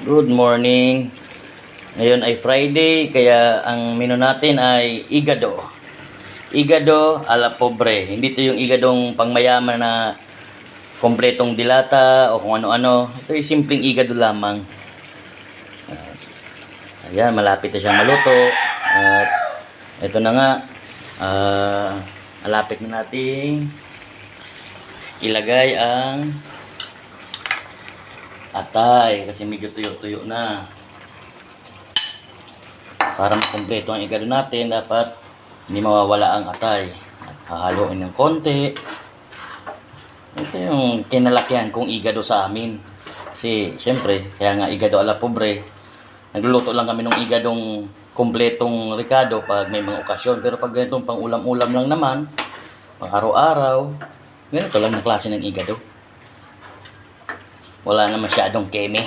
Good morning. Ngayon ay Friday, kaya ang menu natin ay igado. Igado ala pobre. Hindi to yung igadong pangmayaman na kompletong dilata o kung ano-ano. Ito ay simpleng igado lamang. Ayan, malapit na siyang maluto. At ito na nga, malapit na nating ilagay ang atay kasi medyo tuyo-tuyo na. Para makumpleto ang igado natin, dapat hindi mawawala ang atay. At hahaluin ng konti. Ito yung kinalakihan kong igado sa amin. Kasi syempre, kaya nga igado ala pobre. Nagluluto lang kami ng igadong kumpletong ricado pag may mga okasyon. Pero pag ganitong pang ulam-ulam lang naman, pang araw-araw, ganito lang na klase ng igado. Wala na masyadong keme.